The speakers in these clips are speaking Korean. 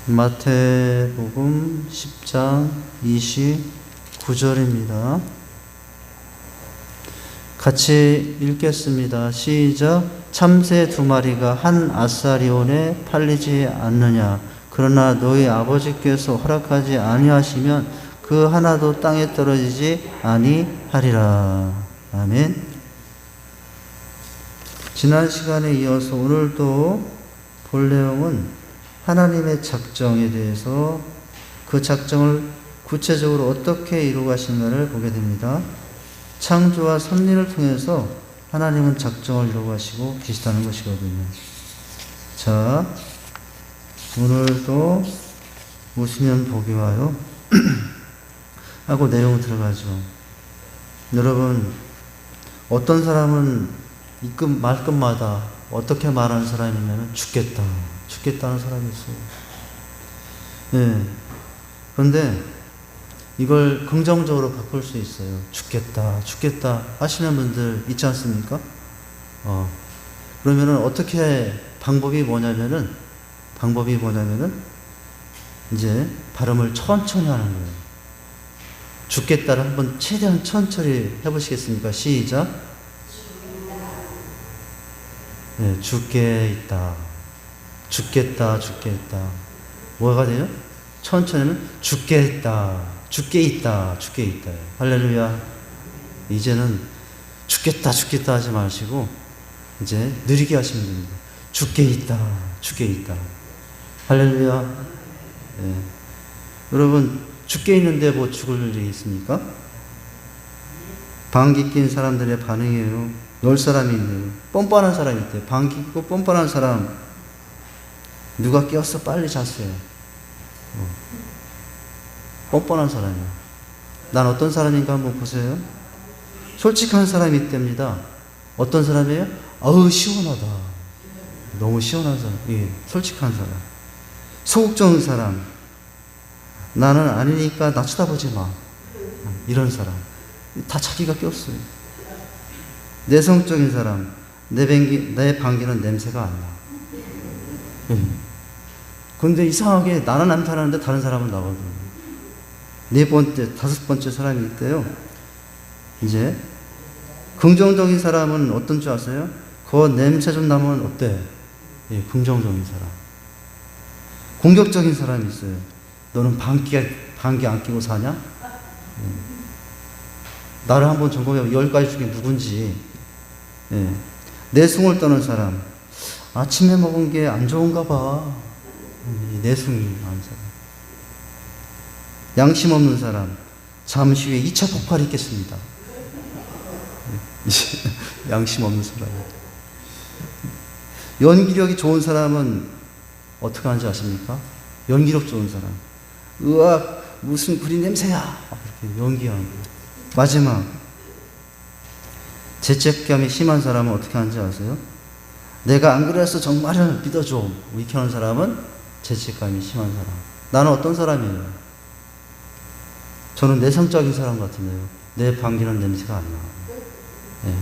마태복음 10장 29절입니다. 같이 읽겠습니다. 시작. 참새 2마리가 한 아사리온에 팔리지 않느냐? 그러나 너희 아버지께서 허락하지 아니하시면 그 하나도 땅에 떨어지지 아니하리라. 아멘. 지난 시간에 이어서 오늘도 볼 내용은 하나님의 작정에 대해서 그 작정을 구체적으로 어떻게 이루어가시는가를 보게 됩니다. 창조와 섭리를 통해서 하나님은 작정을 이루어가시고 계시다는 것이거든요. 자, 오늘도 보시면 보기 와요. 하고 내용 들어가죠. 여러분, 어떤 사람은 말끝마다 어떻게 말하는 사람이 있냐면 죽겠다는 사람이 있어요. 예. 그런데 이걸 긍정적으로 바꿀 수 있어요. 죽겠다 하시는 분들 있지 않습니까? 그러면은 방법이 뭐냐면은 이제 발음을 천천히 하는 거예요. 죽겠다를 한번 최대한 천천히 해보시겠습니까? 시작. 네, 죽겠다. 뭐가 돼요? 천천히는 죽게 있다. 할렐루야. 이제는 죽겠다 하지 마시고 이제 느리게 하시면 됩니다. 죽게 있다. 할렐루야. 네. 여러분, 죽게 있는데 뭐 죽을 일이 있습니까? 방귀 낀 사람들의 반응이에요. 10사람이 있네요. 뻔뻔한 사람이 있대요. 방귀 뀌고 뻔뻔한 사람. 누가 깨웠어? 빨리 잤어요. 뻔뻔한 사람이야. 난 어떤 사람인가 한번 보세요. 솔직한 사람이 있답니다. 어떤 사람이에요? 아우, 시원하다. 너무 시원한 사람. 예, 솔직한 사람. 소극적인 사람. 나는 아니니까 나 쳐다보지 마. 이런 사람. 다 자기가 꼈어요. 내성적인 사람. 내 방귀는 냄새가 안 나. 그런데 이상하게 나는 안 타는데 다른 사람은 나거든요. 4번째, 5번째 사람이 있대요. 이제 긍정적인 사람은 어떤 줄 아세요? 그 냄새 좀 나면 어때? 예, 긍정적인 사람. 공격적인 사람이 있어요. 너는 방귀 안 끼고 사냐? 나를 한번 점검해. 10가지 중에 누군지. 예. 내숭을 떠는 사람. 아침에 먹은 게 안 좋은가 봐. 내숭이 많은 사람. 양심 없는 사람. 잠시 후에 2차 폭발이 있겠습니다. 양심 없는 사람. 연기력이 좋은 사람은 어떻게 하는지 아십니까? 연기력 좋은 사람. 으악, 무슨 구리 냄새야. 이렇게 연기하는 거예요. 마지막. 죄책감이 심한 사람은 어떻게 하는지 아세요? 내가 안 그래서 정말을 믿어줘. 이렇게 하는 사람은 죄책감이 심한 사람. 나는 어떤 사람이에요? 저는 내성적인 사람 같은데요. 내 방귀는 냄새가 안 나. 네.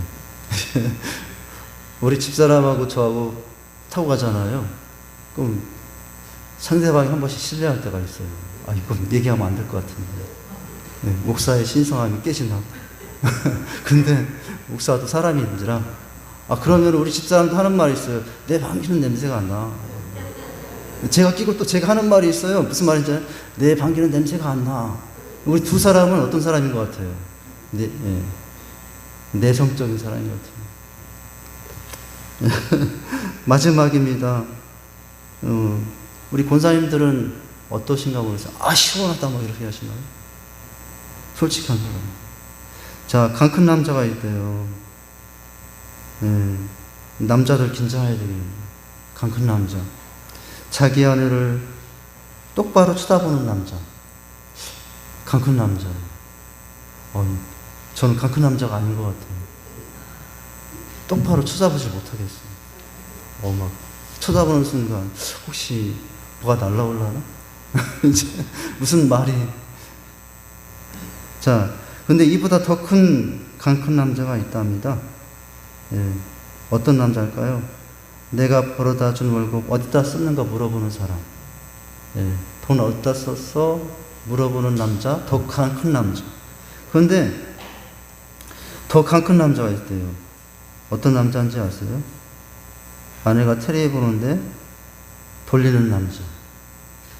우리 집사람하고 저하고 타고 가잖아요. 그럼 상대방이 한 번씩 실례할 때가 있어요. 이건 얘기하면 안 될 것 같은데. 네, 목사의 신성함이 깨진다고. 근데 목사도 사람인지라. 그러면 우리 집사람도 하는 말이 있어요. 내 방귀는 냄새가 안 나. 제가 끼고 또 제가 하는 말이 있어요. 무슨 말인지 알아요? 내 방귀는 냄새가 안 나. 우리 두 사람은 어떤 사람인 것 같아요? 내성적인 사람인 것 같아요. 마지막입니다. 우리 권사님들은 어떠신가 모르겠어요. 시원하다 막 이렇게 하시나요? 솔직한 사람. 자, 강 큰 남자가 있대요. 남자들 긴장해야 되겠네요. 강 큰 남자. 자기 아내를 똑바로 쳐다보는 남자. 강 큰 남자. 저는 강 큰 남자가 아닌 것 같아요. 똑바로 쳐다보지 못하겠어요. 막 쳐다보는 순간 혹시 뭐가 날라올라나? 이제 무슨 말이. 자, 근데 이보다 더 강 큰 남자가 있답니다. 예, 어떤 남자일까요? 내가 벌어다 준 월급 어디다 썼는가 물어보는 사람. 예, 돈 어디다 썼어? 물어보는 남자, 더 큰 남자. 그런데 더 큰 남자가 있대요. 어떤 남자인지 아세요? 아내가 텔레비 보는데 돌리는 남자,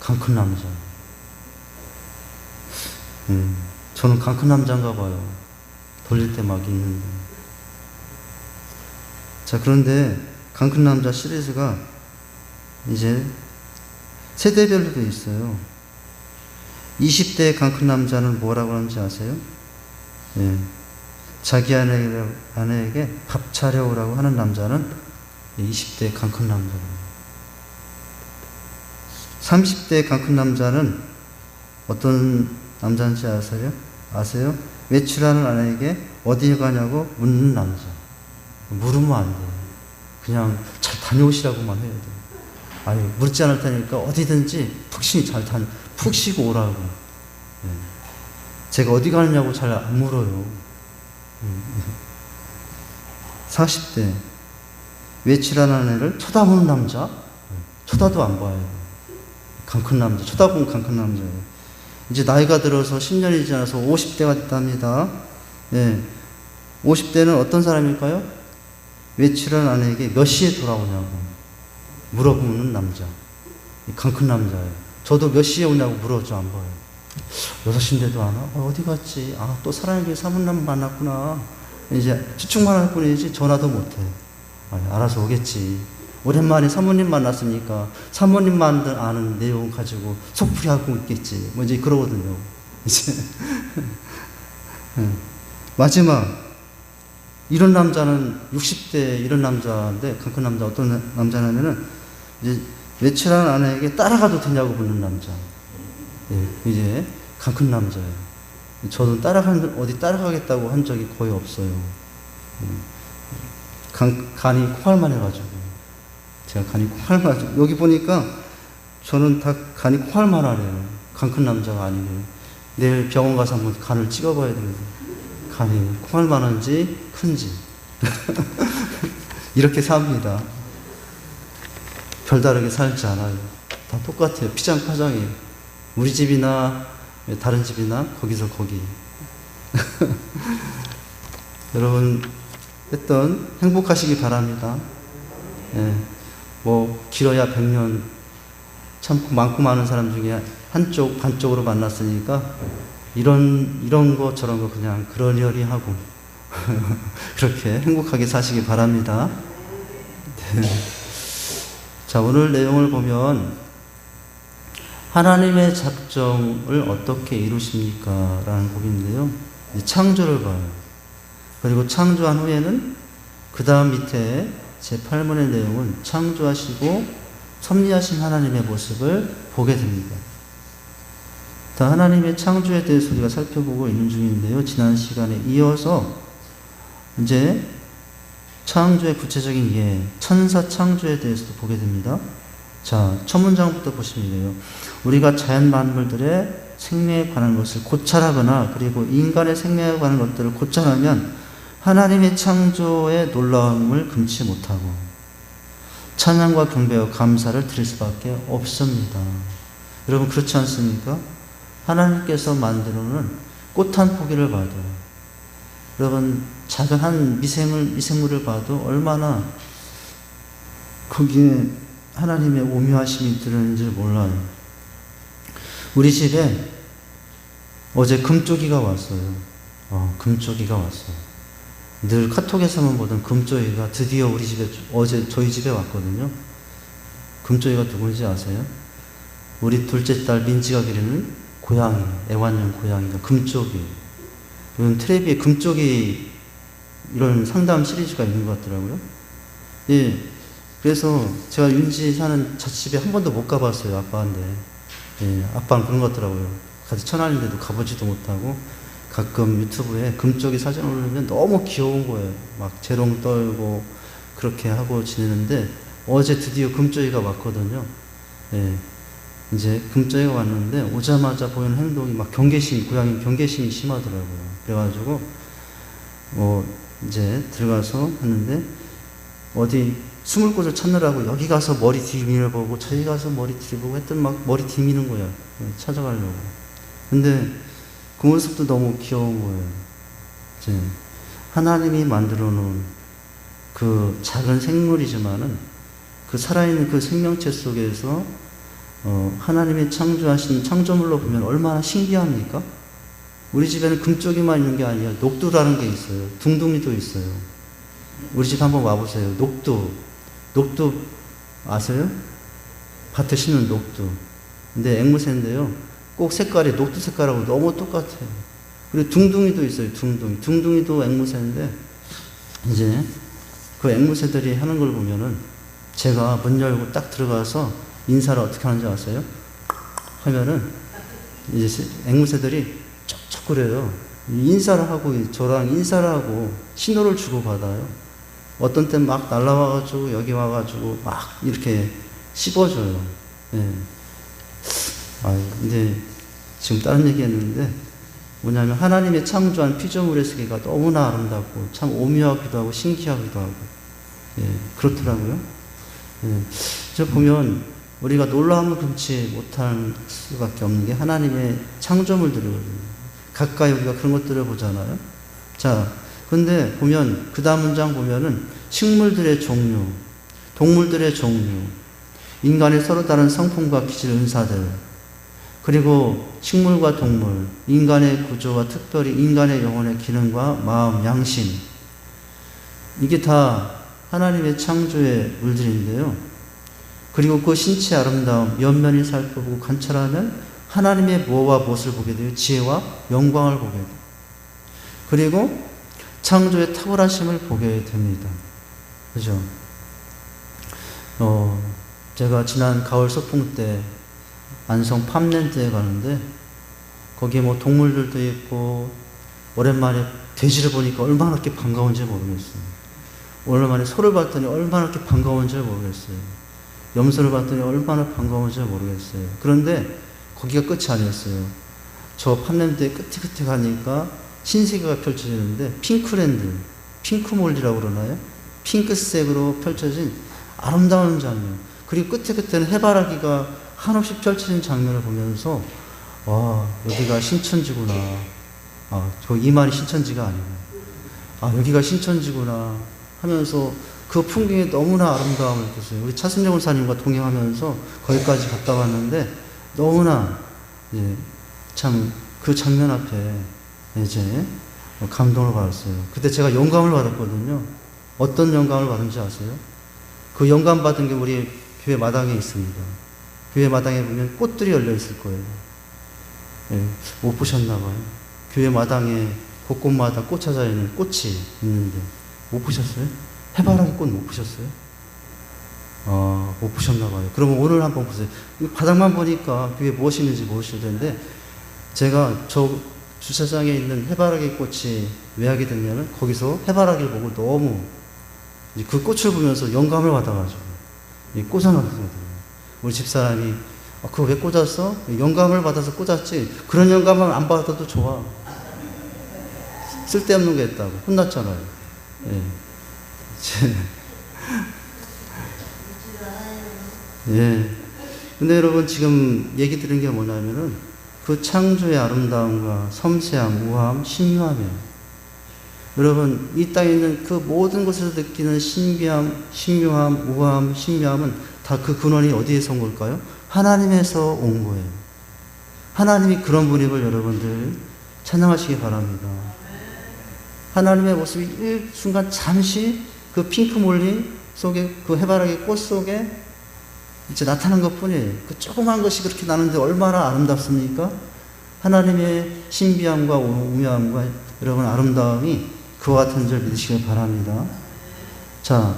큰 남자. 저는 큰 남자인가 봐요. 돌릴 때 막 있는데. 자, 그런데 큰 남자 시리즈가 이제 세대별로 돼 있어요. 20대 큰 남자는 뭐라고 하는지 아세요? 예. 자기 아내에게 밥 차려오라고 하는 남자는 20대 큰 남자입니다. 30대 큰 남자는 어떤 남자인지 아세요? 외출하는 아내에게 어디 가냐고 묻는 남자. 물으면 안 돼요. 그냥 잘 다녀오시라고만 해야 돼요. 아니, 묻지 않을 테니까 어디든지 푹 쉬고 오라고. 네. 제가 어디 가느냐고 잘 안 물어요. 40대 외출하는 아내를 쳐다보는 남자. 쳐다도 안 봐요. 큰 남자. 쳐다보면 큰 남자예요. 이제 나이가 들어서 10년이 지나서 50대가 됐답니다. 예. 50대는 어떤 사람일까요? 외출한 아내에게 몇 시에 돌아오냐고 물어보는 남자. 큰 남자예요. 저도 몇 시에 오냐고 물어줘, 안 봐요. 6시인데도 안 와? 어디 갔지? 또 사랑의 사모님 만났구나. 이제 추측만 할 뿐이지 전화도 못해. 알아서 오겠지. 오랜만에 사모님 만났으니까 사모님만 아는 내용 가지고 속풀이하고 있겠지. 뭐 이제 그러거든요. 이제 마지막 이런 남자는 60대 이런 남자인데 큰 남자 어떤 남자냐면은 이제 외출한 아내에게 따라가도 되냐고 묻는 남자. 예, 이제 큰 남자예요. 저는 어디 따라가겠다고 한 적이 거의 없어요. 간이 콩알만 해가지고. 제가 간이 콩알만 해가지고. 여기 보니까 저는 다 간이 콩알만 하네요. 큰 남자가 아니고요. 내일 병원 가서 한번 간을 찍어봐야 되는데. 간이 콩알만 한지 큰지. 이렇게 삽니다. 별다르게 살지 않아요. 다 똑같아요. 피장파장이에요. 우리 집이나 다른 집이나 거기서 거기. 여러분 하여튼 행복하시기 바랍니다. 예, 뭐 길어야 100년 참 많고 많은 사람 중에 반쪽으로 만났으니까 이런 거 저런 거 그냥 그러려니 하고 그렇게 행복하게 사시기 바랍니다. 네. 자, 오늘 내용을 보면 하나님의 작정을 어떻게 이루십니까? 라는 곡인데요. 창조를 봐요. 그리고 창조한 후에는 그 다음 밑에 제8문의 내용은 창조하시고 섭리하신 하나님의 모습을 보게 됩니다. 하나님의 창조에 대해서 우리가 살펴보고 있는 중인데요. 지난 시간에 이어서 이제 창조의 구체적인 예, 천사 창조에 대해서도 보게 됩니다. 자, 첫 문장부터 보시면 돼요. 우리가 자연 만물들의 생명에 관한 것을 고찰하거나 그리고 인간의 생명에 관한 것들을 고찰하면 하나님의 창조의 놀라움을 금치 못하고 찬양과 경배와 감사를 드릴 수밖에 없습니다. 여러분 그렇지 않습니까? 하나님께서 만들어놓은 꽃 한 포기를 봐도 여러분 작은 한 미생물을 봐도 얼마나 거기에 하나님의 오묘하심이 들어있는지 몰라요. 우리 집에 어제 금쪽이가 왔어요. 금쪽이가 왔어요. 늘 카톡에서만 보던 금쪽이가 드디어 우리 집에 어제 저희 집에 왔거든요. 금쪽이가 누군지 아세요? 우리 둘째 딸 민지가 기르는 고양이, 애완용 고양이가 금쪽이에요. 이런 텔레비에 금쪽이 이런 상담 시리즈가 있는 것 같더라고요. 예. 그래서 제가 윤지 사는 자취집에 한 번도 못 가봤어요, 아빠한테. 예, 아빠는 그런 것 같더라고요. 같이 천안인데도 가보지도 못하고 가끔 유튜브에 금쪽이 사진 올리면 너무 귀여운 거예요. 막 재롱 떨고 그렇게 하고 지내는데 어제 드디어 금쪽이가 왔거든요. 예, 이제 금쪽이가 왔는데 오자마자 보이는 행동이 막 고양이 경계심이 심하더라고요. 그래가지고 이제 들어가서 하는데 어디 숨을 곳을 찾느라고 여기 가서 머리 뒤밀어 보고 저기 가서 머리 뒤보고 했더니 막 머리 뒤미는 거야. 찾아가려고. 근데 그 모습도 너무 귀여운 거예요. 이제 하나님이 만들어 놓은 그 작은 생물이지만은 그 살아있는 그 생명체 속에서 하나님이 창조하신 창조물로 보면 얼마나 신기합니까? 우리 집에는 금쪽이만 있는 게 아니라 녹두라는 게 있어요. 둥둥이도 있어요. 우리 집 한번 와보세요. 녹두 아세요? 밭에 심는 녹두. 근데 앵무새인데요. 꼭 색깔이 녹두 색깔하고 너무 똑같아요. 그리고 둥둥이도 있어요. 둥둥이도 앵무새인데 이제 그 앵무새들이 하는 걸 보면은 제가 문 열고 딱 들어가서 인사를 어떻게 하는지 아세요? 하면은 이제 앵무새들이 쩍쩍거려요. 인사를 하고 저랑 인사를 하고 신호를 주고 받아요. 어떤 땐 막 날라와가지고 여기 와가지고 막 이렇게 씹어줘요. 예. 이제 지금 다른 얘기 했는데 뭐냐면 하나님의 창조한 피조물의 세계가 너무나 아름답고 참 오묘하기도 하고 신기하기도 하고 그렇더라고요. 저 보면 우리가 놀라움을 금치 못할 수밖에 없는 게 하나님의 창조물들이거든요. 가까이 우리가 그런 것들을 보잖아요. 자, 근데 보면 그 다음 문장 보면은 식물들의 종류, 동물들의 종류, 인간의 서로 다른 성품과 기질, 은사들, 그리고 식물과 동물, 인간의 구조와 특별히 인간의 영혼의 기능과 마음, 양심, 이게 다 하나님의 창조의 물들인데요. 그리고 그 신체의 아름다움, 면면히 살펴보고 관찰하면 하나님의 무엇과 무엇을 보게 돼요? 지혜와 영광을 보게 돼요. 그리고 창조의 탁월하심을 보게 됩니다. 그죠? 제가 지난 가을 소풍 때 안성 팜랜드에 가는데 거기에 뭐 동물들도 있고 오랜만에 돼지를 보니까 얼마나 그렇게 반가운지 모르겠어요. 오랜만에 소를 봤더니 얼마나 그렇게 반가운지 모르겠어요. 염소를 봤더니 얼마나 반가운지 모르겠어요. 그런데 거기가 끝이 아니었어요. 저 팜랜드의 끝에 가니까 신세계가 펼쳐지는데 핑크랜드, 핑크몰리라고 그러나요? 핑크색으로 펼쳐진 아름다운 장면. 그리고 끝에는 해바라기가 한없이 펼쳐진 장면을 보면서 와, 여기가 신천지구나. 이 말이 신천지가 아니고 여기가 신천지구나 하면서 그 풍경이 너무나 아름다움을 느꼈어요. 우리 차순정 원사님과 동행하면서 거기까지 갔다 왔는데 너무나 참 그 장면 앞에 이제 감동을 받았어요. 그때 제가 영감을 받았거든요. 어떤 영감을 받은지 아세요? 그 영감 받은 게 우리 교회 마당에 있습니다. 교회 마당에 보면 꽃들이 열려 있을 거예요. 못 보셨나 봐요. 교회 마당에 곳곳마다 꽂혀져 있는 꽃이 있는데 못 보셨어요? 해바라기 꽃 못 보셨어요? 못 보셨나 봐요. 그러면 오늘 한번 보세요. 바닥만 보니까 교회에 무엇이 있는지 모르실 텐데 제가 저 주차장에 있는 해바라기 꽃이 왜 하게 됐냐면 거기서 해바라기를 보고 너무 그 꽃을 보면서 영감을 받아가지고 꽂아놨거든요. 우리 집사람이 그거 왜 꽂았어? 영감을 받아서 꽂았지. 그런 영감은 안 받아도 좋아. 쓸데없는 거 했다고 혼났잖아요. 근데 여러분 지금 얘기 들은 게 뭐냐면은 그 창조의 아름다움과 섬세함, 우아함, 신묘함이에요. 여러분 이 땅에 있는 그 모든 곳에서 느끼는 신비함, 신묘함, 우아함, 신묘함은 다 그 근원이 어디에서 온 걸까요? 하나님에서 온 거예요. 하나님이 그런 분임을 여러분들 찬양하시기 바랍니다. 하나님의 모습이 일순간 잠시 그 핑크몰리 속에 그 해바라기 꽃 속에 이제 나타난 것 뿐이에요. 그 조그만 것이 그렇게 나는데 얼마나 아름답습니까? 하나님의 신비함과 우묘함과 여러분 아름다움이 그와 같은 줄 믿으시길 바랍니다. 자,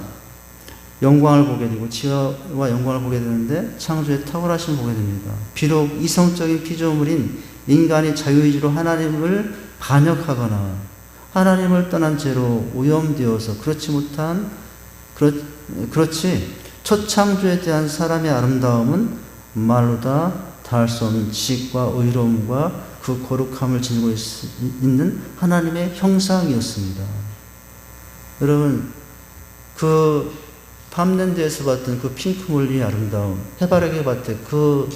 영광을 보게 되고 지혜와 영광을 보게 되는데 창조의 탁월하심을 보게 됩니다. 비록 이성적인 피조물인 인간이 자유의지로 하나님을 반역하거나 하나님을 떠난 죄로 오염되어서 그렇지 첫 창조에 대한 사람의 아름다움은 말로 다 다할 수 없는 지식과 의로움과 그 거룩함을 지니고 있는 하나님의 형상이었습니다. 여러분 그 팜랜드에서 봤던 그 핑크뮬리의 아름다움, 해바라기에 봤던 그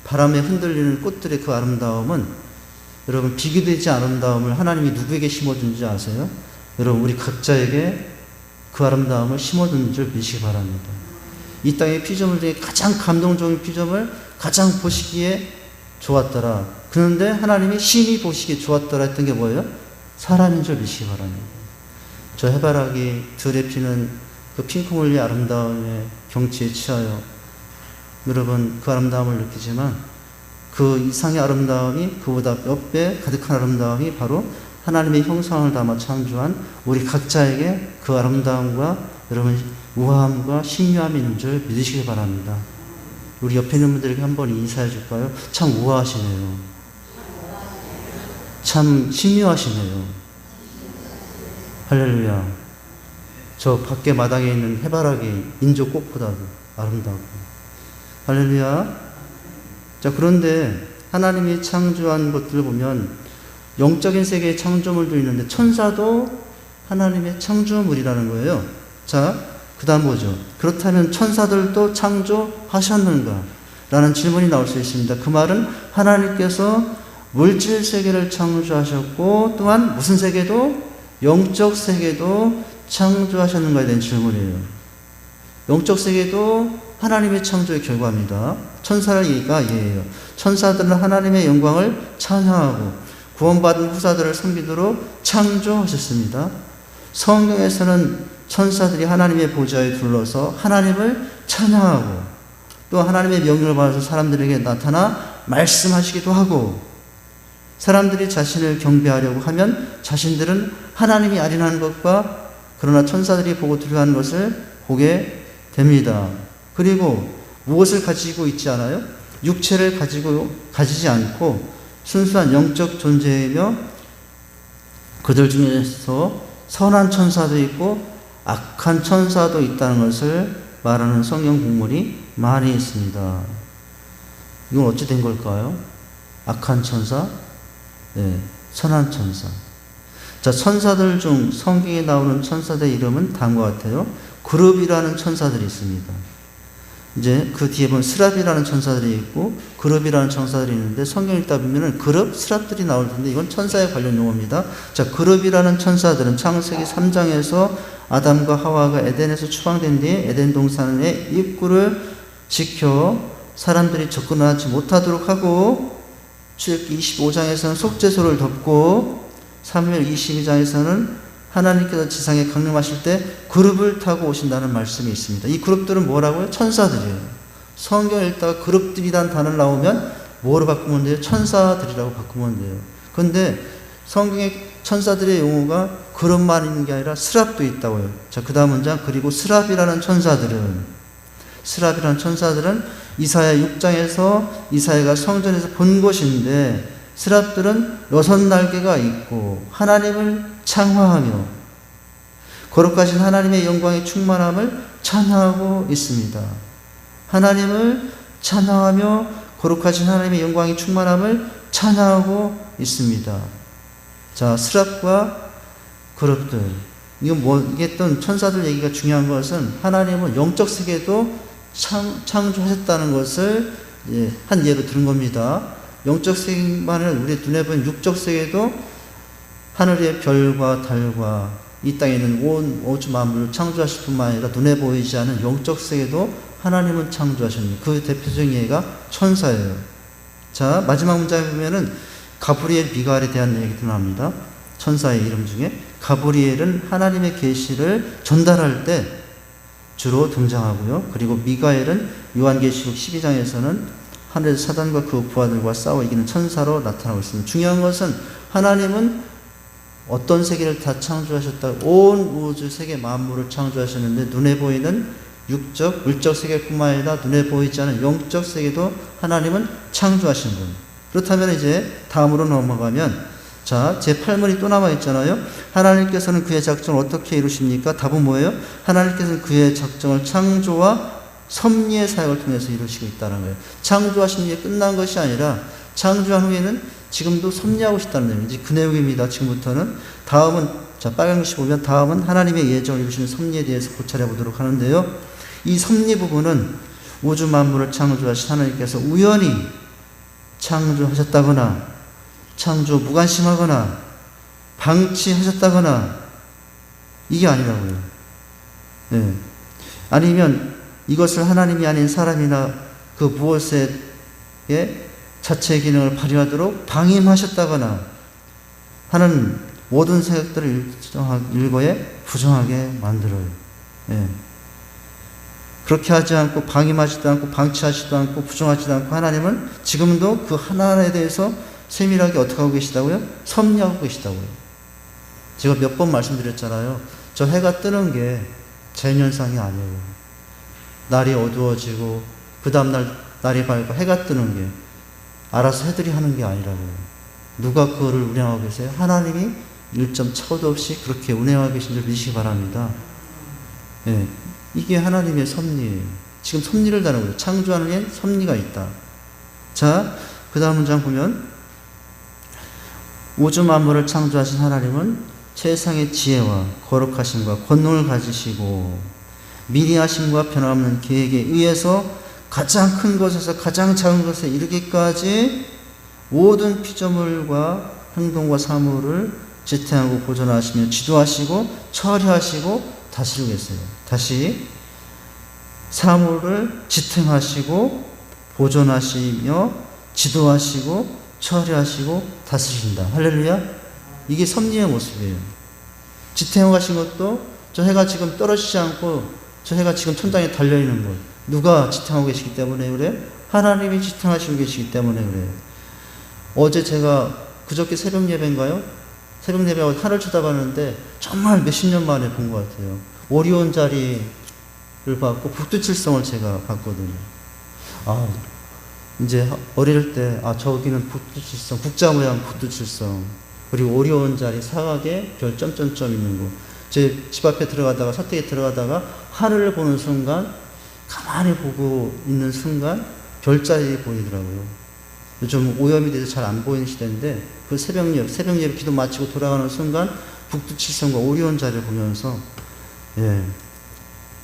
바람에 흔들리는 꽃들의 그 아름다움은 여러분 비교되지 않은 아름다움을 하나님이 누구에게 심어준지 아세요? 여러분 우리 각자에게 그 아름다움을 심어준 줄 믿으시기 바랍니다. 이 땅의 피조물 중에 가장 감동적인 피조물, 가장 보시기에 좋았더라. 그런데 하나님이 심히 보시기에 좋았더라 했던 게 뭐예요? 사람인 줄 믿으시기 바랍니다. 저 해바라기 들에 피는 그 핑크뮬리의 아름다움의 경치에 취하여 여러분 그 아름다움을 느끼지만 그 이상의 아름다움이 그보다 몇 배 가득한 아름다움이 바로 하나님의 형상을 담아 창조한 우리 각자에게 그 아름다움과 여러분 우아함과 신유함이 있는 줄 믿으시기 바랍니다. 우리 옆에 있는 분들에게 한번 인사해 줄까요? 참 우아하시네요. 참 신유하시네요. 할렐루야. 저 밖에 마당에 있는 해바라기 인조 꽃보다도 아름다고. 할렐루야. 자, 그런데 하나님이 창조한 것들을 보면 영적인 세계의 창조물도 있는데 천사도 하나님의 창조물이라는 거예요. 자, 그 다음 뭐죠? 그렇다면 천사들도 창조하셨는가? 라는 질문이 나올 수 있습니다. 그 말은 하나님께서 물질 세계를 창조하셨고 또한 무슨 세계도? 영적 세계도 창조하셨는가에 대한 질문이에요. 영적 세계도 하나님의 창조의 결과입니다. 천사를 얘기가 이해해요. 천사들은 하나님의 영광을 찬양하고 구원받은 후사들을 섬기도록 창조하셨습니다. 성경에서는 천사들이 하나님의 보좌에 둘러서 하나님을 찬양하고 또 하나님의 명령을 받아서 사람들에게 나타나 말씀하시기도 하고 사람들이 자신을 경배하려고 하면 자신들은 하나님이 아니라는 것과 그러나 천사들이 보고 두려워하는 것을 보게 됩니다. 그리고 무엇을 가지고 있지 않아요? 육체를 가지지 않고 순수한 영적 존재이며 그들 중에서 선한 천사도 있고 악한 천사도 있다는 것을 말하는 성경 공물이 많이 있습니다. 이건 어찌 된 걸까요? 악한 천사, 네, 선한 천사. 자, 천사들 중 성경에 나오는 천사들의 이름은 다음과 같아요. 그룹이라는 천사들이 있습니다. 이제 그 뒤에 보면 스랍이라는 천사들이 있고 그룹이라는 천사들이 있는데 성경 읽다 보면은 그룹, 스랍들이 나올 텐데 이건 천사에 관련 용어입니다. 자, 그룹이라는 천사들은 창세기 3장에서 아담과 하와가 에덴에서 추방된 뒤에 에덴 동산의 입구를 지켜 사람들이 접근하지 못하도록 하고 출애굽기 25장에서는 속죄소를 덮고 사무엘 22장에서는 하나님께서 지상에 강림하실 때 그룹을 타고 오신다는 말씀이 있습니다. 이 그룹들은 뭐라고요? 천사들이에요. 성경 읽다가 그룹들이란 단어를 나오면 뭐로 바꾸면 돼요? 천사들이라고 바꾸면 돼요. 그런데 성경의 천사들의 용어가 그룹만 있는 게 아니라 스랍도 있다고요. 자, 그 다음 문장. 그리고 스랍이라는 천사들은 이사야 6장에서 이사야가 성전에서 본 것인데 스랍들은 6날개가 있고 하나님을 창화하며 거룩하신 하나님의 영광의 충만함을 찬양하고 있습니다. 하나님을 찬양하며 거룩하신 하나님의 영광의 충만함을 찬양하고 있습니다. 자, 스랍과 그룹들. 이게 또 천사들 얘기가 중요한 것은 하나님은 영적 세계도 창조하셨다는 것을 한 예로 들은 겁니다. 영적 세계만을 우리 눈에 보이는 육적 세계도 하늘의 별과 달과 이 땅에 있는 온 우주 만물을 창조하실 뿐만 아니라 눈에 보이지 않은 영적 세계도 하나님은 창조하셨습니다. 그 대표적인 예가 천사예요. 자, 마지막 문장에 보면은 가브리엘, 미가엘에 대한 얘기도 나옵니다. 천사의 이름 중에 가브리엘은 하나님의 계시를 전달할 때 주로 등장하고요. 그리고 미가엘은 요한계시록 12장에서는 하늘에서 사단과 그 부하들과 싸워 이기는 천사로 나타나고 있습니다. 중요한 것은 하나님은 어떤 세계를 다 창조하셨다. 온 우주 세계 만물을 창조하셨는데 눈에 보이는 육적, 물적 세계뿐만 아니라 눈에 보이지 않은 영적 세계도 하나님은 창조하신 분. 그렇다면 이제 다음으로 넘어가면 자, 제 8문이 또 남아있잖아요. 하나님께서는 그의 작정을 어떻게 이루십니까? 답은 뭐예요? 하나님께서는 그의 작정을 창조와 섭리의 사역을 통해서 이루시고 있다는 거예요. 창조하신 게 끝난 것이 아니라 창조한 후에는 지금도 섭리하고 싶다는 내용이지 그 내용입니다. 지금부터는 다음은 자, 빨간 글씨 보면 다음은 하나님의 예정을 이루시는 섭리에 대해서 고찰해 보도록 하는데요. 이 섭리 부분은 우주 만물을 창조하신 하나님께서 우연히 창조하셨다거나 창조 무관심하거나 방치하셨다거나 이게 아니라고요. 네. 아니면 이것을 하나님이 아닌 사람이나 그 무엇에 자체의 기능을 발휘하도록 방임하셨다거나 하는 모든 생각들을 일거에 부정하게 만들어요. 네. 그렇게 하지 않고 방임하지도 않고 방치하지도 않고 부정하지도 않고 하나님은 지금도 그 하나에 대해서 세밀하게 어떻게 하고 계시다고요? 섭리하고 계시다고요. 제가 몇 번 말씀드렸잖아요. 저 해가 뜨는 게 자연현상이 아니에요. 날이 어두워지고 그 다음날 날이 밝고 해가 뜨는 게 알아서 해들이 하는 게 아니라고요. 누가 그거를 운행하고 계세요? 하나님이 일점 차고도 없이 그렇게 운행하고 계신 줄 믿으시기 바랍니다. 네. 이게 하나님의 섭리예요. 지금 섭리를 다루는 거예요. 창조하는 게 섭리가 있다. 자, 그 다음 문장 보면 우주 만물을 창조하신 하나님은 세상의 지혜와 거룩하심과 권능을 가지시고 미리하심과 변함없는 계획에 의해서 가장 큰 것에서 가장 작은 것에 이르기까지 모든 피조물과 행동과 사물을 지탱하고 보존하시며 지도하시고 처리하시고 다스리고 계세요. 다시 사물을 지탱하시고 보존하시며 지도하시고 처리하시고 다스리신다. 할렐루야. 이게 섭리의 모습이에요. 지탱하고 가신 것도 저 해가 지금 떨어지지 않고 저 해가 지금 천장에 달려있는 것. 누가 지탱하고 계시기 때문에 그래? 하나님이 지탱하시고 계시기 때문에 그래요. 어제 제가 그저께 새벽 예배인가요? 새벽 예배하고 하늘 쳐다봤는데 정말 몇십 년 만에 본 것 같아요. 오리온 자리를 봤고 북두칠성을 제가 봤거든요. 아, 이제 어릴 때 저기는 북두칠성, 국자 모양 북두칠성, 그리고 오리온 자리 사각에 별 점점점 있는 거. 제 집 앞에 들어가다가 서택에 들어가다가 하늘을 보는 순간 가만히 보고 있는 순간 별자리 보이더라고요. 요즘 오염이 돼서 잘 안 보이는 시대인데 그 새벽 예배 기도 마치고 돌아가는 순간 북두칠성과 오리온 자리를 보면서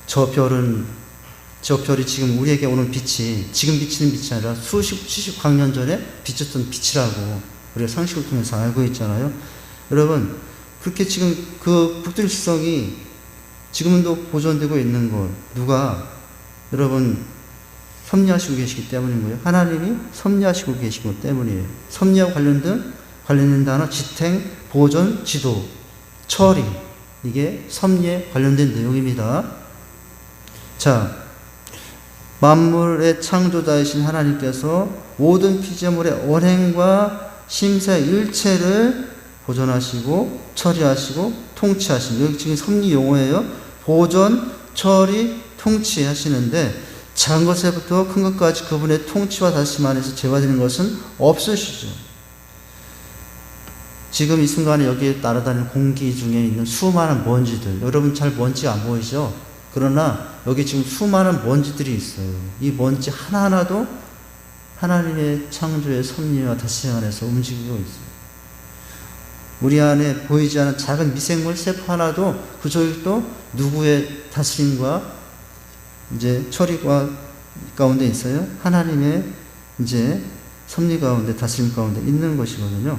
저 별이 지금 우리에게 오는 빛이 지금 비치는 빛이 아니라 수십 광년 전에 비쳤던 빛이라고 우리가 상식을 통해서 알고 있잖아요. 여러분, 그렇게 지금 그 북두칠성이 지금도 보존되고 있는 것, 누가 여러분 섭리하시고 계시기 때문인 거예요. 하나님이 섭리하시고 계신 것 때문이에요. 섭리와 관련된 단어 지탱, 보존, 지도, 처리, 이게 섭리에 관련된 내용입니다. 자, 만물의 창조자이신 하나님께서 모든 피조물의 언행과 심사 일체를 보존하시고 처리하시고 통치하시는, 여기 지금 섭리 용어예요. 보존, 처리, 통치하시는데 작은 것에부터 큰 것까지 그분의 통치와 다스림 안에서 제어되는 것은 없으시죠. 지금 이 순간에 여기에 날아다니는 공기 중에 있는 수많은 먼지들, 여러분 잘 먼지가 안 보이죠? 그러나 여기 지금 수많은 먼지들이 있어요. 이 먼지 하나하나도 하나님의 창조의 섭리와 다스림 안에서 움직이고 있어요. 우리 안에 보이지 않는 작은 미생물 세포 하나도 그 조직도 누구의 다스림과 이제 처리가 가운데 있어요. 하나님의 이제 섭리 가운데, 다스림 가운데 있는 것이거든요.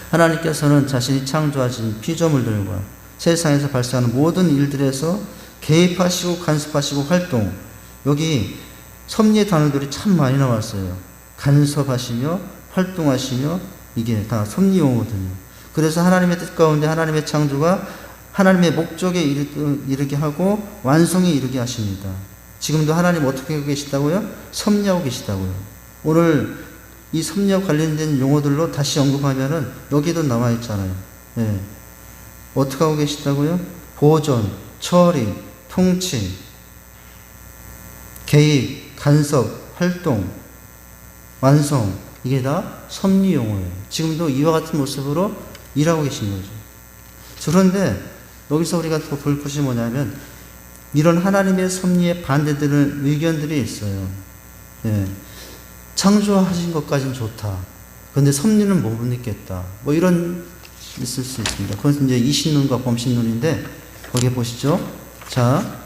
하나님께서는 자신이 창조하신 피조물들과 세상에서 발생하는 모든 일들에서 개입하시고 간섭하시고 활동, 여기 섭리의 단어들이 참 많이 나왔어요. 간섭하시며 활동하시며, 이게 다 섭리 용어거든요. 그래서 하나님의 뜻 가운데 하나님의 창조가 하나님의 목적에 이르게 하고 완성에 이르게 하십니다. 지금도 하나님 어떻게 하고 계시다고요? 섭리하고 계시다고요. 오늘 이 섭리와 관련된 용어들로 다시 언급하면은 여기도 나와 있잖아요. 네. 어떻게 하고 계시다고요? 보존, 처리, 통치, 개입, 간섭, 활동, 완성, 이게 다 섭리 용어예요. 지금도 이와 같은 모습으로 일하고 계신 거죠. 그런데 여기서 우리가 더 볼 것이 뭐냐면 이런 하나님의 섭리에 반대되는 의견들이 있어요. 예. 창조하신 것까지는 좋다. 그런데 섭리는 못 믿겠다. 뭐 이런 있을 수 있습니다. 그건 이제 이신론과 범신론인데 거기에 보시죠. 자,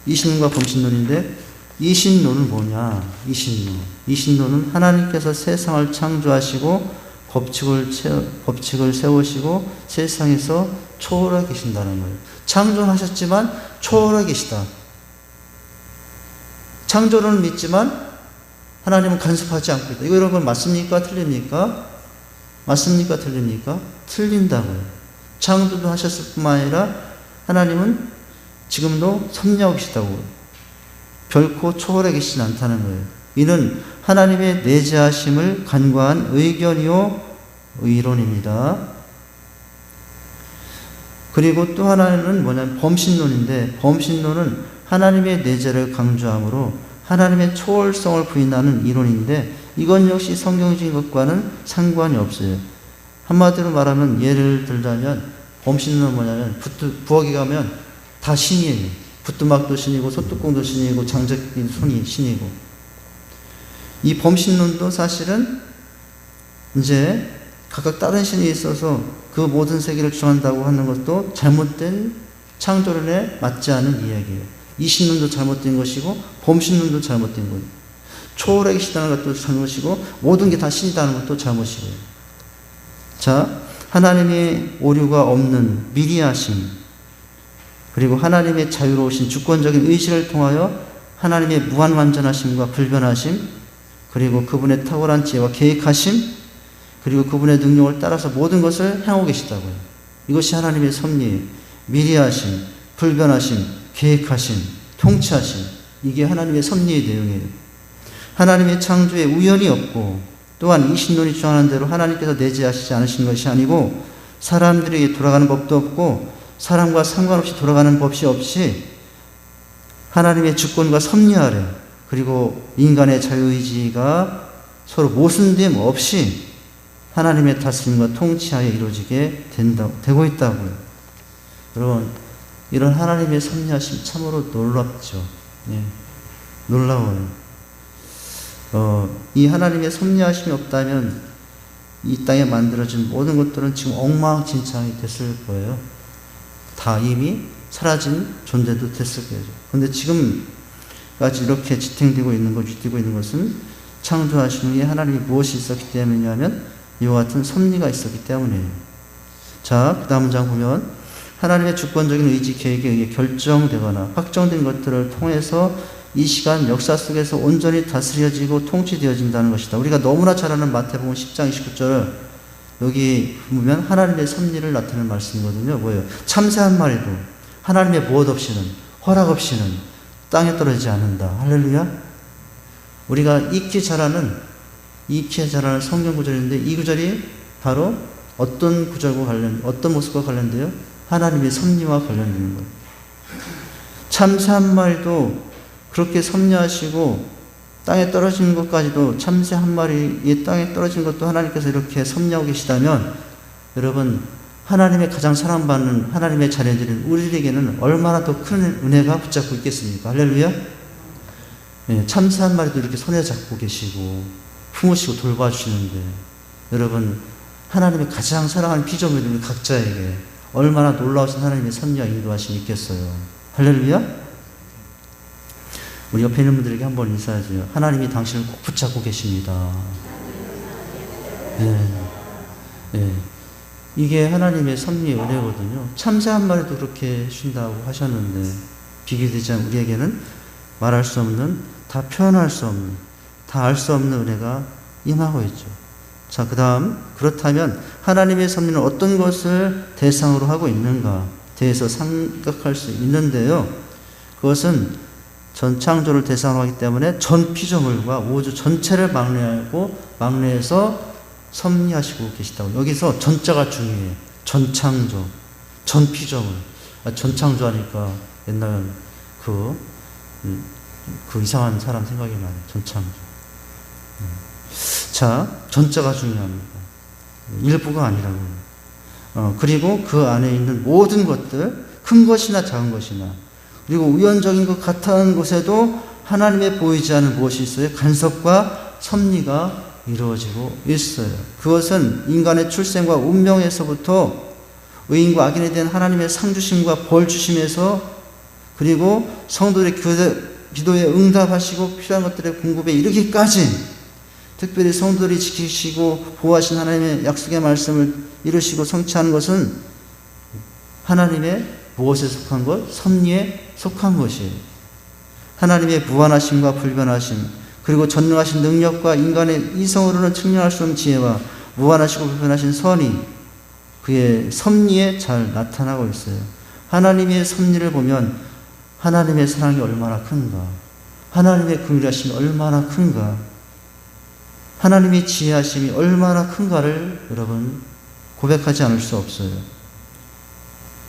이신론과 범신론인데, 이신론은 뭐냐? 이신론은 하나님께서 세상을 창조하시고 법칙을 세우시고 세상에서 초월하게 계신다는 거예요. 창조하셨지만 초월하게 계시다. 창조론은 믿지만 하나님은 간섭하지 않고 있다. 이거 여러분 맞습니까? 틀립니까? 맞습니까? 틀립니까? 틀린다고요. 창조도 하셨을 뿐만 아니라 하나님은 지금도 섭리하고 계시다고. 결코 초월해 계시진 않다는 거예요. 이는 하나님의 내재하심을 간과한 의견이요 의론입니다. 그리고 또 하나는 뭐냐면 범신론인데, 범신론은 하나님의 내재를 강조하므로 하나님의 초월성을 부인하는 이론인데, 이건 역시 성경적인 것과는 상관이 없어요. 한마디로 말하면, 예를 들자면 범신론은 뭐냐면 부엌에 가면 다 신이에요. 부뚜막도 신이고 소뚜껑도 신이고 장작인 손이 신이고. 이 범신론도 사실은 이제 각각 다른 신이 있어서 그 모든 세계를 주장한다고 하는 것도 잘못된 창조론에 맞지 않은 이야기예요. 이 신론도 잘못된 것이고 범신론도 잘못된 거예요. 초월하게 계시다는 것도 잘못이고 모든 게 다 신이다는 것도 잘못이고요. 자, 하나님의 오류가 없는 미리하심, 그리고 하나님의 자유로우신 주권적인 의지를 통하여 하나님의 무한 완전하심과 불변하심, 그리고 그분의 탁월한 지혜와 계획하심, 그리고 그분의 능력을 따라서 모든 것을 행하고 계시다고요. 이것이 하나님의 섭리예요. 미리하심, 불변하심, 계획하심, 통치하심. 이게 하나님의 섭리의 내용이에요. 하나님의 창조에 우연이 없고, 또한 이 신론이 주장하는 대로 하나님께서 내재하시지 않으신 것이 아니고, 사람들에게 돌아가는 법도 없고 사람과 상관없이 돌아가는 법이 없이 하나님의 주권과 섭리 아래, 그리고 인간의 자유의지가 서로 모순됨 없이 하나님의 다스림과 통치하에 이루어지게 되고 있다고요. 여러분, 이런 하나님의 섭리하심 참으로 놀랍죠. 예, 놀라워요. 이 하나님의 섭리하심이 없다면 이 땅에 만들어진 모든 것들은 지금 엉망진창이 됐을 거예요. 다 이미 사라진 존재도 됐을 거예요. 그런데 지금까지 이렇게 지탱되고 있는 것, 유지되고 있는 것은 창조하신 후에 하나님이 무엇이 있었기 때문이냐면 이와 같은 섭리가 있었기 때문이에요. 자, 그 다음 문장 보면 하나님의 주권적인 의지 계획에 의해 결정되거나 확정된 것들을 통해서 이 시간 역사 속에서 온전히 다스려지고 통치되어진다는 것이다. 우리가 너무나 잘 아는 마태복음 10장 29절, 여기 보면 하나님의 섭리를 나타내는 말씀이거든요. 뭐예요? 참새 한 마리도 하나님의 무엇 없이는, 허락 없이는 땅에 떨어지지 않는다. 할렐루야. 우리가 익히 잘 아는 성경 구절인데, 이 구절이 바로 어떤 구절과 어떤 모습과 관련돼요? 하나님의 섭리와 관련되는 거예요. 참새 한 마리도 그렇게 섭리하시고, 땅에 떨어지는 것까지도, 참새 한 마리의 땅에 떨어지는 것도 하나님께서 이렇게 섭리하고 계시다면, 여러분, 하나님의 가장 사랑받는 하나님의 자녀들인 우리에게는 얼마나 더 큰 은혜가 붙잡고 있겠습니까? 할렐루야. 예, 참새 한 마리도 이렇게 손에 잡고 계시고 품으시고 돌봐주시는데, 여러분, 하나님의 가장 사랑하는 피조물들 각자에게 얼마나 놀라우신 하나님의 섭리와 인도하심이 있겠어요. 할렐루야. 우리 옆에 있는 분들에게 한번 인사하세요. 하나님이 당신을 꼭 붙잡고 계십니다. 네. 이게 하나님의 섭리의 은혜거든요. 참새 한 마리도 그렇게 쉰다고 하셨는데, 비교되지 않은 우리에게는 말할 수 없는, 다 표현할 수 없는, 다 알 수 없는 은혜가 임하고 있죠. 자, 그 다음, 그렇다면 하나님의 섭리는 어떤 것을 대상으로 하고 있는가 대해서 생각할 수 있는데요. 그것은 전 창조를 대상으로 하기 때문에 전 피조물과 우주 전체를 막내해서 섭리하시고 계시다고. 여기서 전자가 중요해요. 전창조, 전피조물. 전창조하니까 옛날 그 이상한 사람 생각이 나요. 전창조. 자, 전자가 중요합니다. 일부가 아니라고요. 그리고 그 안에 있는 모든 것들, 큰 것이나 작은 것이나, 그리고 우연적인 것 같은 곳에도 하나님의 보이지 않는 무엇이 있어요? 간섭과 섭리가 이루어지고 있어요. 그것은 인간의 출생과 운명에서부터 의인과 악인에 대한 하나님의 상주심과 벌주심에서 그리고 성도들의 기도에 응답하시고 필요한 것들의 공급에 이르기까지 특별히 성도들이 지키시고 보호하신 하나님의 약속의 말씀을 이루시고 성취하는 것은 하나님의 무엇에 속한 것? 섭리에 속한 것이에요. 하나님의 무한하심과 불변하심, 그리고 전능하신 능력과 인간의 이성으로는 측량할 수 없는 지혜와 무한하시고 불변하신 선이 그의 섭리에 잘 나타나고 있어요. 하나님의 섭리를 보면 하나님의 사랑이 얼마나 큰가, 하나님의 긍휼하심이 얼마나 큰가, 하나님의 지혜하심이 얼마나 큰가를 여러분 고백하지 않을 수 없어요.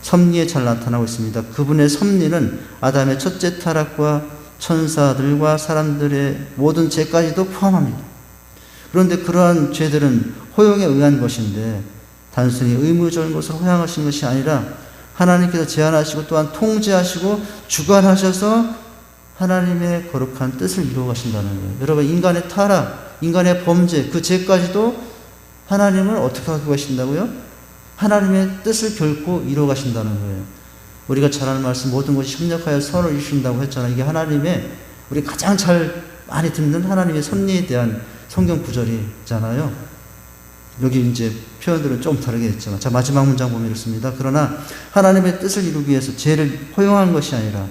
섭리에 잘 나타나고 있습니다. 그분의 섭리는 아담의 첫째 타락과 천사들과 사람들의 모든 죄까지도 포함합니다. 그런데 그러한 죄들은 허용에 의한 것인데 단순히 의무적인 것을 허용하신 것이 아니라 하나님께서 제한하시고 또한 통제하시고 주관하셔서 하나님의 거룩한 뜻을 이루어 가신다는 거예요. 여러분, 인간의 타락, 인간의 범죄, 그 죄까지도 하나님은 어떻게 하고 가신다고요? 하나님의 뜻을 결코 이루어 가신다는 거예요. 우리가 잘 아는 말씀, 모든 것이 협력하여 선을 이루신다고 했잖아요. 이게 하나님의, 우리 가장 잘 많이 듣는 하나님의 섭리에 대한 성경 구절이잖아요. 여기 이제 표현들은 좀 다르게 했지만, 자, 마지막 문장 보면 이렇습니다. 그러나 하나님의 뜻을 이루기 위해서 죄를 허용한 것이 아니라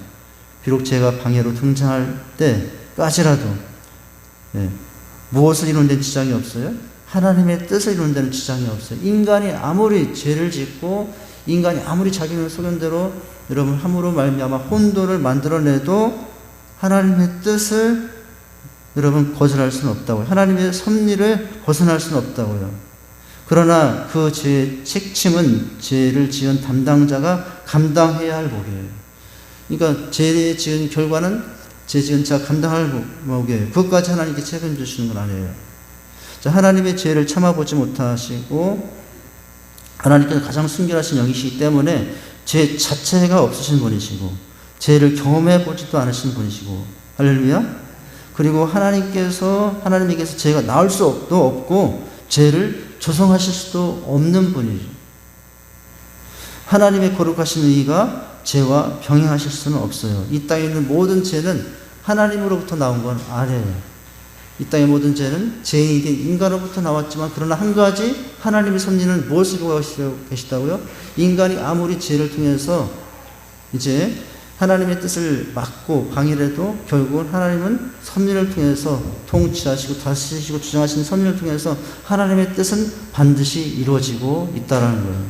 비록 죄가 방해로 등장할 때까지라도 무엇을 이루는 데는 지장이 없어요? 하나님의 뜻을 이루는 데는 지장이 없어요. 인간이 아무리 죄를 짓고 인간이 아무리 자기는 소견대로 여러분 함으로 말미암아 혼돈을 만들어내도 하나님의 뜻을 여러분 거절할 수는 없다고요. 하나님의 섭리를 벗어날 수는 없다고요. 그러나 그 죄의 책임은 죄를 지은 담당자가 감당해야 할 몫이에요. 그러니까 죄를 지은 결과는 죄 지은 자가 감당할 몫이에요. 그것까지 하나님께 책임져 주시는 건 아니에요. 자, 하나님의 죄를 참아보지 못하시고 하나님께서 가장 순결하신 영이시기 때문에 죄 자체가 없으신 분이시고 죄를 경험해 보지도 않으신 분이시고, 할렐루야. 그리고 하나님에게서 죄가 나올 수도 없고 죄를 조성하실 수도 없는 분이죠. 하나님의 거룩하신 의가 죄와 병행하실 수는 없어요. 이 땅에 있는 모든 죄는 하나님으로부터 나온 건 아니에요. 이 땅의 모든 죄는 죄인에게 인간으로부터 나왔지만, 그러나 한 가지 하나님의 섭리는 무엇을 이루고 계시다고요? 인간이 아무리 죄를 통해서 이제 하나님의 뜻을 막고 방해해도 결국은 하나님은 섭리를 통해서 통치하시고 다스리시고 주장하신 섭리를 통해서 하나님의 뜻은 반드시 이루어지고 있다는 거예요.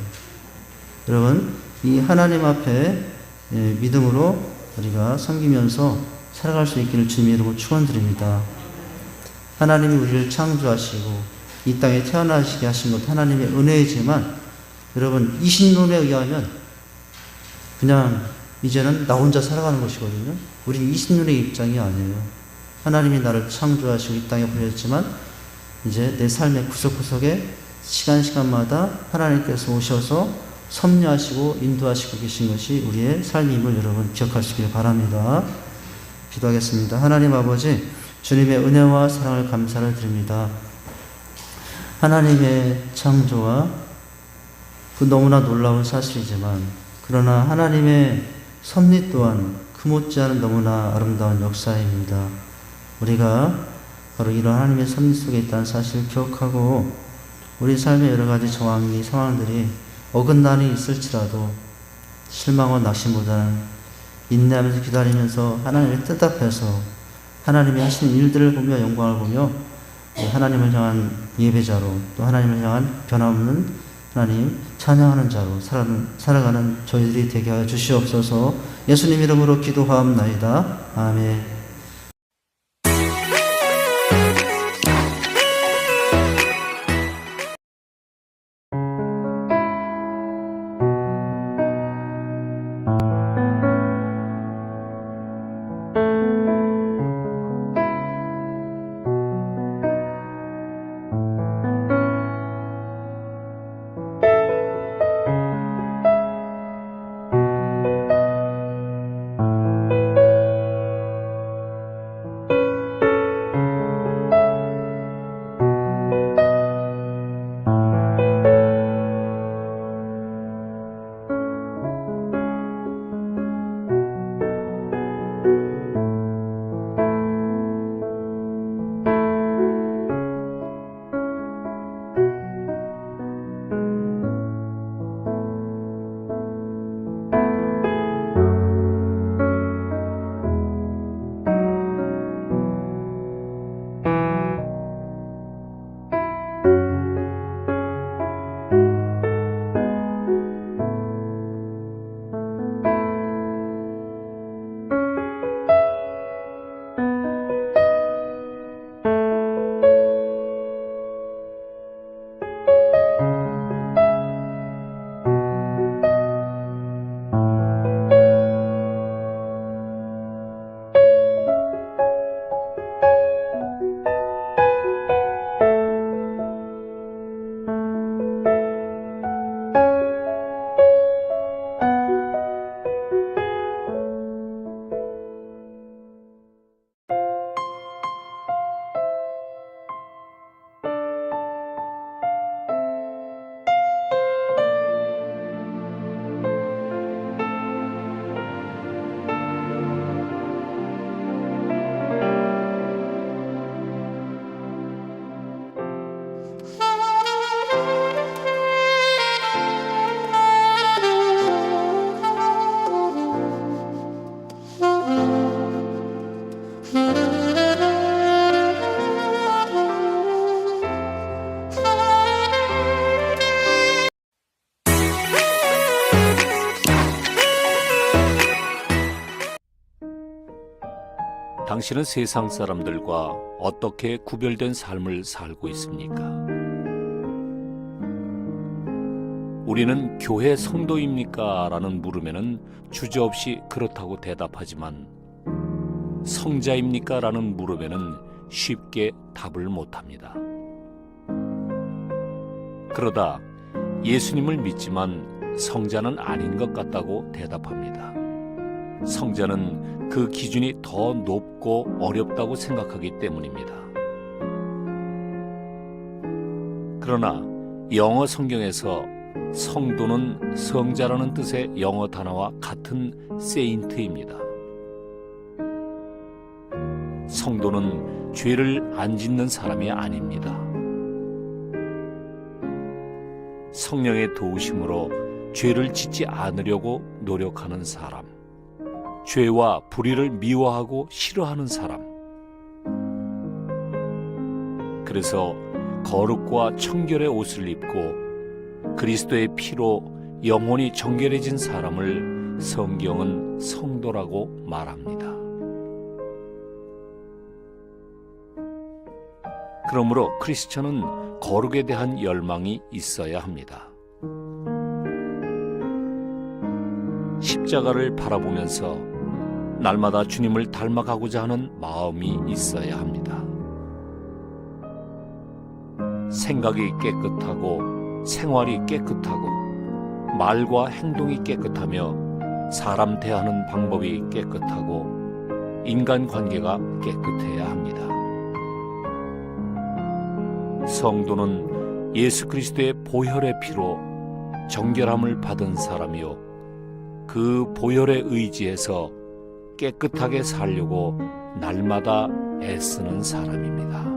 여러분, 이 하나님 앞에 믿음으로 우리가 섬기면서 살아갈 수 있기를 주님의 이름으로 축원드립니다. 하나님이 우리를 창조하시고 이 땅에 태어나시게 하신 것 하나님의 은혜이지만, 여러분, 이신론에 의하면 그냥 이제는 나 혼자 살아가는 것이거든요. 우리 이신론의 입장이 아니에요. 하나님이 나를 창조하시고 이 땅에 보냈지만 이제 내 삶의 구석구석에 시간마다 하나님께서 오셔서 섭리하시고 인도하시고 계신 것이 우리의 삶임을 여러분 기억하시길 바랍니다. 기도하겠습니다. 하나님 아버지, 주님의 은혜와 사랑을 감사를 드립니다. 하나님의 창조와 그 너무나 놀라운 사실이지만, 그러나 하나님의 섭리 또한 그 못지않은 너무나 아름다운 역사입니다. 우리가 바로 이런 하나님의 섭리 속에 있다는 사실을 기억하고 우리 삶의 여러 가지 상황들이 어긋난이 있을지라도 실망과 낙심보다는 인내하면서 기다리면서 하나님의 뜻 앞에서 하나님이 하시는 일들을 보며 영광을 보며 하나님을 향한 예배자로, 또 하나님을 향한 변함없는 하나님 찬양하는 자로 살아가는 저희들이 되게 하여 주시옵소서. 예수님 이름으로 기도하옵나이다. 아멘. 당신은 세상 사람들과 어떻게 구별된 삶을 살고 있습니까? 우리는 교회 성도입니까? 라는 물음에는 주저없이 그렇다고 대답하지만 성자입니까? 라는 물음에는 쉽게 답을 못합니다. 그러다 예수님을 믿지만 성자는 아닌 것 같다고 대답합니다. 성자는 그 기준이 더 높고 어렵다고 생각하기 때문입니다. 그러나 영어 성경에서 성도는 성자라는 뜻의 영어 단어와 같은 세인트입니다. 성도는 죄를 안 짓는 사람이 아닙니다. 성령의 도우심으로 죄를 짓지 않으려고 노력하는 사람, 죄와 불의를 미워하고 싫어하는 사람. 그래서 거룩과 청결의 옷을 입고 그리스도의 피로 영혼이 정결해진 사람을 성경은 성도라고 말합니다. 그러므로 크리스천은 거룩에 대한 열망이 있어야 합니다. 십자가를 바라보면서 날마다 주님을 닮아가고자 하는 마음이 있어야 합니다. 생각이 깨끗하고 생활이 깨끗하고 말과 행동이 깨끗하며 사람 대하는 방법이 깨끗하고 인간관계가 깨끗해야 합니다. 성도는 예수 그리스도의 보혈의 피로 정결함을 받은 사람이요 그 보혈에 의지해서 깨끗하게 살려고 날마다 애쓰는 사람입니다.